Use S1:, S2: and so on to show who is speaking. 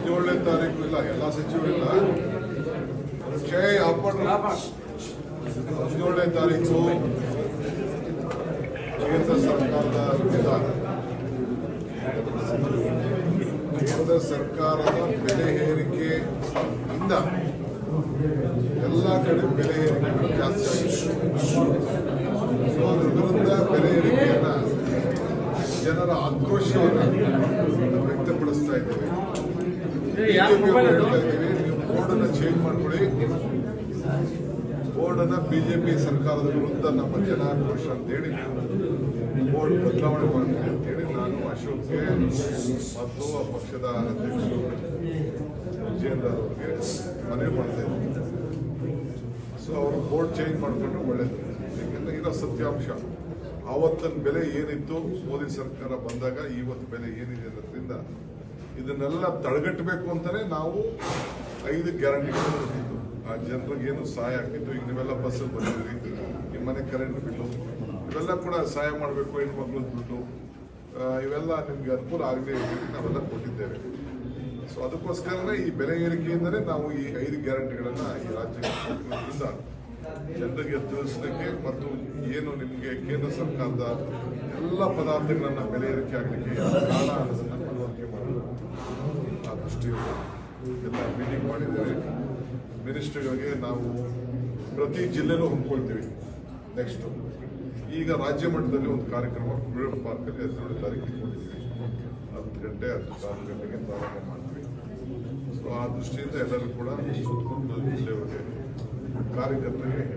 S1: 17ನೇ ತಾರೀಕು ಇಲ್ಲ, ಎಲ್ಲ ಸಚಿವರಿಲ್ಲ. ಜೈ ಹಾಕೊಂಡ್ರು 17ನೇ ತಾರೀಕು ಕೇಂದ್ರ ಸರ್ಕಾರದ ವಿಧಾನ, ಕೇಂದ್ರ ಸರ್ಕಾರದ ಬೆಲೆ ಏರಿಕೆಯಿಂದ ಎಲ್ಲ ಕಡೆ ಬೆಲೆ ಏರಿಕೆಗಳು ಜಾಸ್ತಿ ಆಗಿದೆ. ಅದರ ವಿರುದ್ಧ ಬೆಲೆ ಏರಿಕೆಯನ್ನ ಜನರ ಆಕ್ರೋಶವನ್ನು ವ್ಯಕ್ತಪಡಿಸ್ತಾ ಇದ್ದೇವೆ. ಹೇಳ್ತಾ ಇದ್ದೀವಿ, ನೀವು ಬೋರ್ಡನ್ನು ಚೇಂಜ್ ಮಾಡ್ಕೊಳ್ಳಿ. ಬೋರ್ಡನ್ನು ಬಿಜೆಪಿ ಸರ್ಕಾರದ ವಿರುದ್ಧ ನಮ್ಮ ಜನ ಆಕ್ರೋಶ ಅಂತೇಳಿ ಬೋರ್ಡ್ ಬದಲಾವಣೆ ಮಾಡ್ತೀವಿ ಅಂತೇಳಿ ನಾನು ಅಶೋಕ್ಗೆ ಮತ್ತು ಆ ಪಕ್ಷದ ಅಧ್ಯಕ್ಷರು ವಿಜೇಂದ್ರ ಅವರಿಗೆ ಮನವಿ ಮಾಡ್ತಾ ಇದ್ದೀನಿ. ಸೊ ಅವರು ಬೋರ್ಡ್ ಚೇಂಜ್ ಮಾಡಿಕೊಂಡ್ರೆ ಒಳ್ಳೇದು. ಯಾಕೆಂದ್ರೆ ಇರೋ ಸತ್ಯಾಂಶ, ಆವತ್ತಿನ ಬೆಲೆ ಏನಿತ್ತು ಮೋದಿ ಸರ್ಕಾರ ಬಂದಾಗ ಇವತ್ತು ಬೆಲೆ ಏನಿದೆ ಅನ್ನೋದ್ರಿಂದ ಇದನ್ನೆಲ್ಲ ತಡೆಗಟ್ಟಬೇಕು ಅಂತಾನೆ ನಾವು 5 ಗ್ಯಾರಂಟಿಗಳು ಕೊಟ್ಟಿದ್ದು. ಆ ಜನರಿಗೆ ಏನು ಸಹಾಯ ಆಗ್ತಿತ್ತು. ಈಗ ನೀವೆಲ್ಲ ಬಸ್ಸಲ್ಲಿ ಬಂದಿದ್ರಿ, ನಿಮ್ಮ ಮನೆ ಕರೆಂಟ್ ಬಿಟ್ಟು ಇವೆಲ್ಲ ಕೂಡ ಸಹಾಯ ಮಾಡಬೇಕು. ಹೆಣ್ಮಕ್ಳು ದುಡ್ಡು ಇವೆಲ್ಲ ನಿಮ್ಗೆ ಅನುಕೂಲ ಆಗದೆ ನಾವೆಲ್ಲ ಕೊಟ್ಟಿದ್ದೇವೆ. ಸೊ ಅದಕ್ಕೋಸ್ಕರನೇ ಈ ಬೆಲೆ ಏರಿಕೆಯಿಂದಲೇ ನಾವು ಈ 5 ಗ್ಯಾರಂಟಿಗಳನ್ನ ಈ ರಾಜ್ಯದಿಂದ ಜನರಿಗೆ ತಿಳಿಸಲಿಕ್ಕೆ ಮತ್ತು ಏನು ನಿಮಗೆ ಕೇಂದ್ರ ಸರ್ಕಾರದ ಎಲ್ಲ ಪದಾರ್ಥಗಳನ್ನ ಬೆಲೆ ಏರಿಕೆ ಆಗಲಿಕ್ಕೆ ಕಾರಣ ಅನ್ನೋದನ್ನ ಮನವರಿಕೆ ಮಾಡಬೇಕು. ಆ ದೃಷ್ಟಿಯಲ್ಲಿ ಎಲ್ಲ ಮೀಟಿಂಗ್ ಮಾಡಿದ್ದೇವೆ. ಮಿನಿಸ್ಟರ್ಗಳಿಗೆ ನಾವು ಪ್ರತಿ ಜಿಲ್ಲೆನೂ ಹಮ್ಮಿಕೊಳ್ತೀವಿ. ನೆಕ್ಸ್ಟ್ ಈಗ ರಾಜ್ಯ ಮಟ್ಟದಲ್ಲಿ ಒಂದು ಕಾರ್ಯಕ್ರಮ ಫ್ರೀಡಂ ಪಾರ್ಕಲ್ಲಿ 12ನೇ ತಾರೀಕು ಇಟ್ಕೊಂಡಿದ್ದೀವಿ. 10 ಗಂಟೆ 10 ಗಂಟೆಗೆ ಪ್ರಾರಂಭ ಮಾಡ್ತೀವಿ. ಸೊ ಆ ದೃಷ್ಟಿಯಿಂದ ಎಲ್ಲರೂ ಕೂಡ ಜಿಲ್ಲೆಯವರಿಗೆ ಕಾರ್ಯಕರ್ತರಿಗೆ